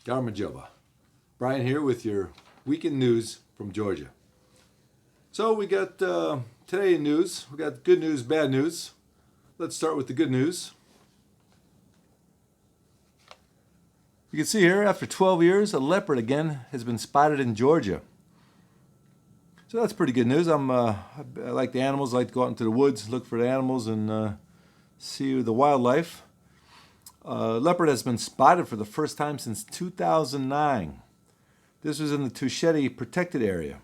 Garmajoba. Brian here with your weekend news from Georgia. So we got today news. We got good news, bad news. Let's start with the good news. You can see here, after 12 years, a leopard again has been spotted in Georgia. So that's pretty good news. I like the animals. I like to go out into the woods, look for the animals, and see the wildlife. Leopard has been spotted for the first time since 2009. This was in the Tusheti protected area.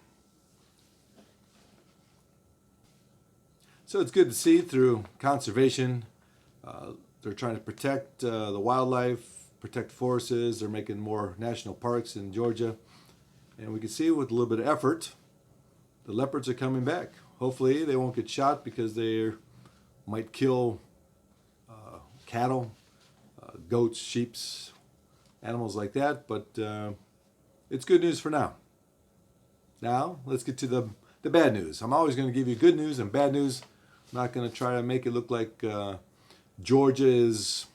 So it's good to see through conservation. They're trying to protect the wildlife, protect forests. They're making more national parks in Georgia. And we can see with a little bit of effort, the leopards are coming back. Hopefully they won't get shot because they might kill cattle, goats, sheep, animals like that. But it's good news for now. Now let's get to the bad news. I'm always going to give you good news and bad news. I'm not going to try to make it look like Georgia is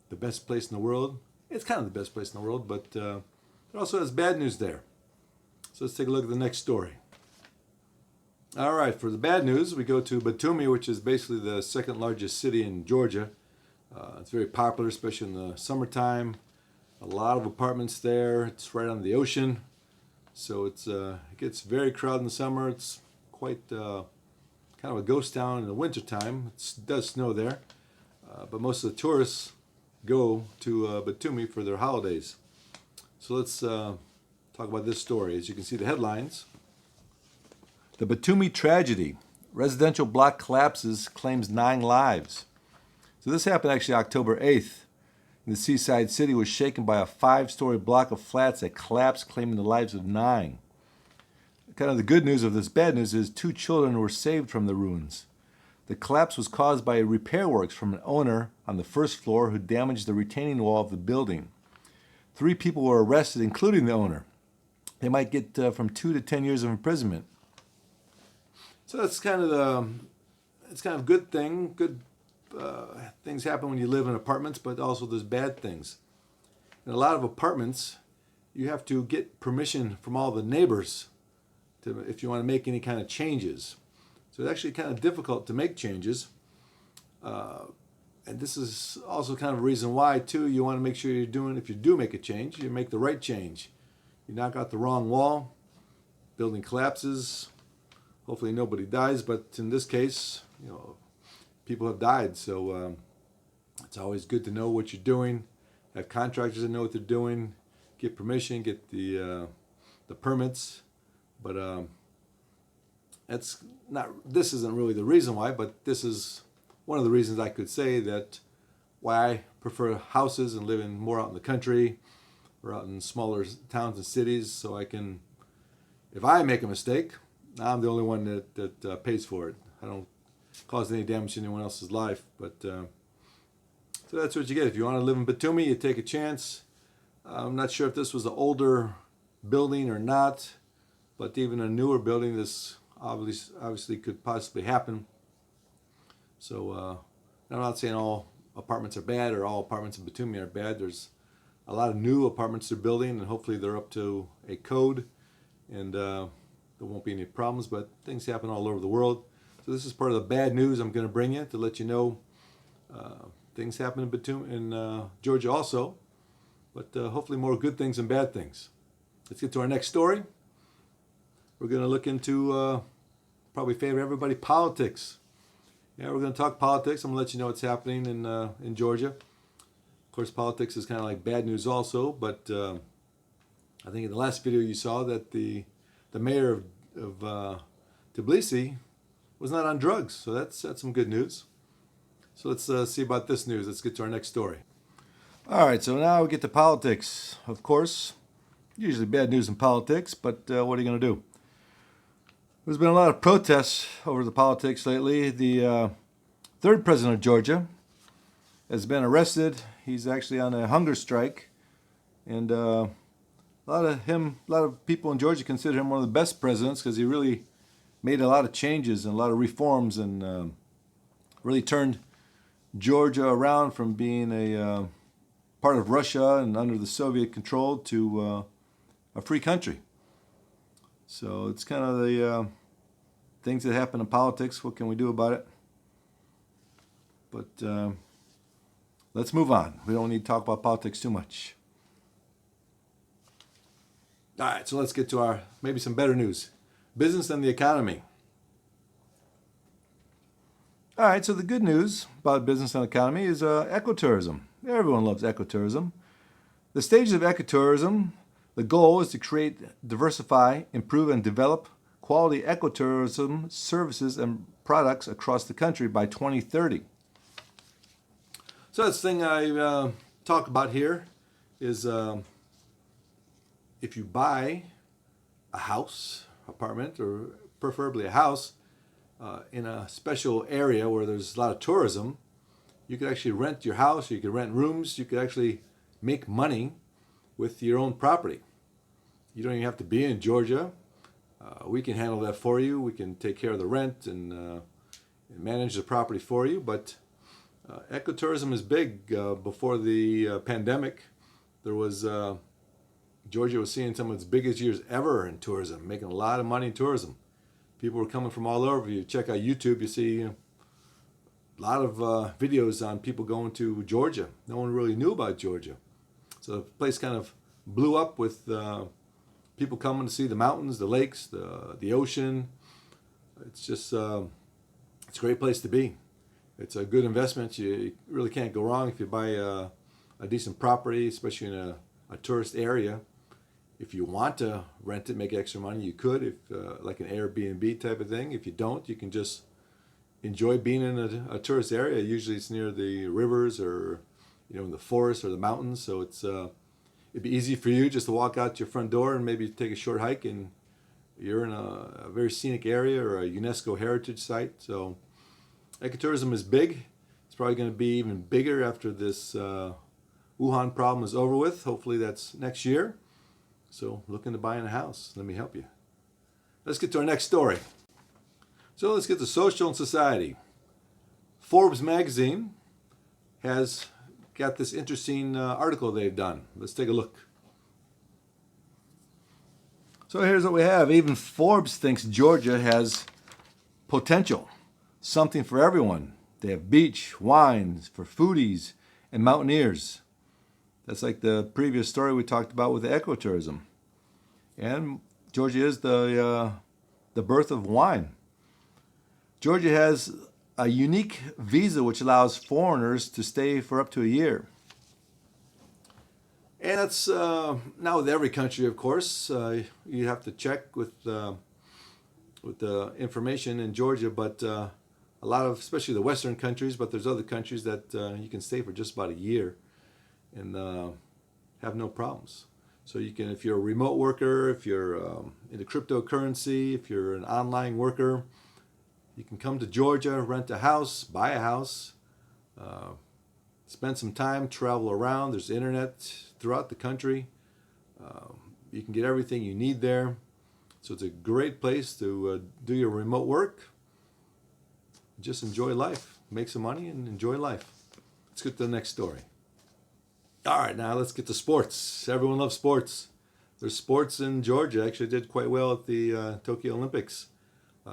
the best place in the world. It's kind of the best place in the world, but it also has bad news there. So let's take a look at the next story. All right, for the bad news, we go to Batumi, which is basically the second largest city in Georgia. It's very popular, especially in the summertime. A lot of apartments there. It's right on the ocean, so it gets very crowded in the summer. It's quite kind of a ghost town in the wintertime. It does snow there, but most of the tourists go to Batumi for their holidays. So let's talk about this story. As you can see, the headlines. The Batumi tragedy. Residential block collapses, claims 9 lives. So this happened actually October 8th. The seaside city was shaken by a 5-story block of flats that collapsed, claiming the lives of 9. Kind of the good news of this bad news is 2 children were saved from the ruins. The collapse was caused by repair works from an owner on the first floor who damaged the retaining wall of the building. 3 people were arrested, including the owner. They might get from 2 to 10 years of imprisonment. So that's kind of it's kind of a good thing. Good things happen when you live in apartments, but also there's bad things. In a lot of apartments, you have to get permission from all the neighbors if you want to make any kind of changes. So it's actually kind of difficult to make changes. And this is also kind of a reason why, too, you want to make sure you're doing, if you do make a change, you make the right change. You knock out the wrong wall, building collapses. Hopefully nobody dies, but in this case, people have died. So it's always good to know what you're doing, have contractors that know what they're doing, get permission, get the permits. But this isn't really the reason why, but this is one of the reasons I could say that why I prefer houses and living more out in the country or out in smaller towns and cities, so I can, if I make a mistake, I'm the only one that pays for it. I don't cause any damage to anyone else's life. But so that's what you get. If you want to live in Batumi, you take a chance. I'm not sure if this was an older building or not, but even a newer building, this obviously could possibly happen. So I'm not saying all apartments are bad or all apartments in Batumi are bad. There's a lot of new apartments they're building, and hopefully they're up to a code, and there won't be any problems, but things happen all over the world. So this is part of the bad news I'm going to bring you to let you know things happen in Batumi, in Georgia also, but hopefully more good things than bad things. Let's get to our next story. We're going to look into probably favorite everybody, politics. Yeah, we're going to talk politics. I'm going to let you know what's happening in Georgia. Of course, politics is kind of like bad news also, but I think in the last video you saw that the mayor of Tbilisi was not on drugs, so that's some good news. So let's see about this news. Let's get to our next story. All right, so now we get to politics. Of course, usually bad news in politics, but what are you going to do? There's been a lot of protests over the politics lately. The third president of Georgia has been arrested. He's actually on a hunger strike, and a lot of people in Georgia consider him one of the best presidents because he really made a lot of changes and a lot of reforms and really turned Georgia around from being a part of Russia and under the Soviet control to a free country. So it's kind of the things that happen in politics. What can we do about it? But let's move on. We don't need to talk about politics too much. All right, so let's get to our maybe some better news. Business and the economy. All right, so the good news about business and economy is ecotourism. Everyone loves ecotourism. The stages of ecotourism, the goal is to create, diversify, improve, and develop quality ecotourism services and products across the country by 2030. So that's the thing I talk about here is if you buy a house, apartment, or preferably a house in a special area where there's a lot of tourism, you could actually rent your house, you could rent rooms, you could actually make money with your own property. You don't even have to be in Georgia. We can handle that for you. We can take care of the rent and manage the property for you. But ecotourism is big. Before the pandemic, there was Georgia was seeing some of its biggest years ever in tourism, making a lot of money in tourism. People were coming from all over. You check out YouTube, you see a lot of videos on people going to Georgia. No one really knew about Georgia. So the place kind of blew up with people coming to see the mountains, the lakes, the ocean. It's just it's a great place to be. It's a good investment. You really can't go wrong if you buy a decent property, especially in a tourist area. If you want to rent it, make extra money, you could, if like an Airbnb type of thing. If you don't, you can just enjoy being in a tourist area. Usually it's near the rivers or in the forest or the mountains. So it'd be easy for you just to walk out your front door and maybe take a short hike and you're in a very scenic area or a UNESCO heritage site. So ecotourism is big. It's probably going to be even bigger after this Wuhan problem is over with. Hopefully that's next year. So looking to buying a house, let me help you. Let's get to our next story. So let's get to social and society. Forbes magazine has got this interesting article they've done. Let's take a look. So here's what we have. Even Forbes thinks Georgia has potential, something for everyone. They have beach, wines for foodies and mountaineers. That's like the previous story we talked about with the ecotourism. And Georgia is the birth of wine. Georgia has a unique visa which allows foreigners to stay for up to a year. And that's not with every country, of course. You have to check with the information in Georgia, but a lot of, especially the Western countries, but there's other countries that you can stay for just about a year and have no problems. So you can, if you're a remote worker, if you're into cryptocurrency, if you're an online worker, you can come to Georgia, rent a house, buy a house, spend some time, travel around. There's internet throughout the country. You can get everything you need there. So it's a great place to do your remote work. Just enjoy life. Make some money and enjoy life. Let's get to the next story. All right, now let's get to sports. Everyone loves sports. There's sports in Georgia. Actually did quite well at the Tokyo Olympics. I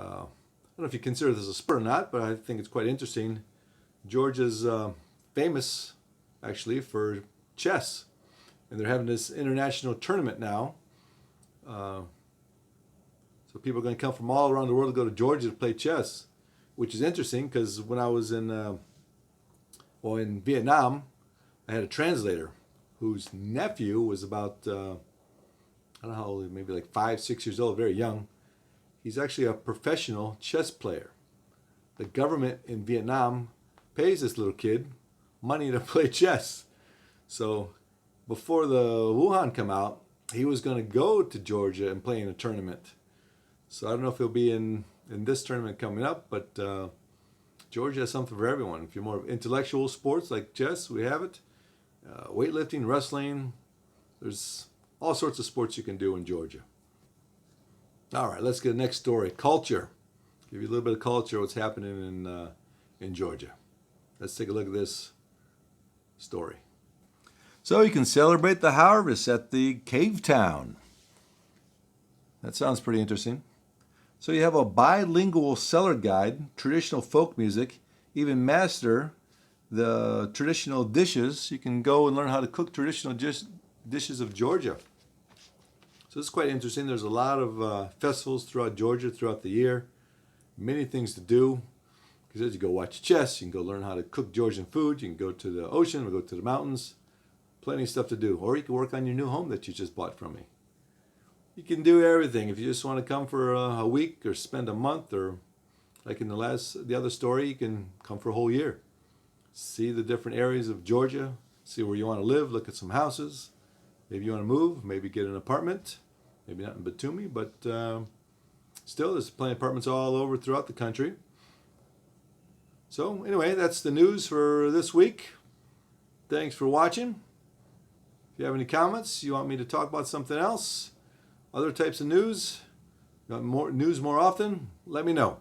don't know if you consider this a sport or not, but I think it's quite interesting. Georgia's famous, actually, for chess. And they're having this international tournament now. So people are going to come from all around the world to go to Georgia to play chess, which is interesting because when I was in Vietnam, I had a translator whose nephew was about, I don't know how old, maybe like 5, 6 years old, very young. He's actually a professional chess player. The government in Vietnam pays this little kid money to play chess. So before the Wuhan come out, he was going to go to Georgia and play in a tournament. So I don't know if he'll be in this tournament coming up, but Georgia has something for everyone. If you're more of intellectual sports like chess, we have it. Weightlifting, wrestling, there's all sorts of sports you can do in Georgia. All right, let's get the next story. Culture. Give you a little bit of culture, what's happening in Georgia. Let's take a look at this story. So you can celebrate the harvest at the cave town. That sounds pretty interesting. So you have a bilingual cellar guide, traditional folk music, even master the traditional dishes. You can go and learn how to cook traditional dishes of Georgia. So it's quite interesting. There's a lot of festivals throughout Georgia throughout the year. Many things to do. Because you go watch chess, you can go learn how to cook Georgian food, you can go to the ocean or go to the mountains. Plenty of stuff to do. Or you can work on your new home that you just bought from me. You can do everything. If you just want to come for a week or spend a month, or like in the other story, you can come for a whole year. See the different areas of Georgia, see where you want to live, look at some houses. Maybe you want to move, maybe get an apartment. Maybe not in Batumi, but still there's plenty of apartments all over throughout the country. So anyway, that's the news for this week. Thanks for watching. If you have any comments, you want me to talk about something else, other types of news, you want more news more often, let me know.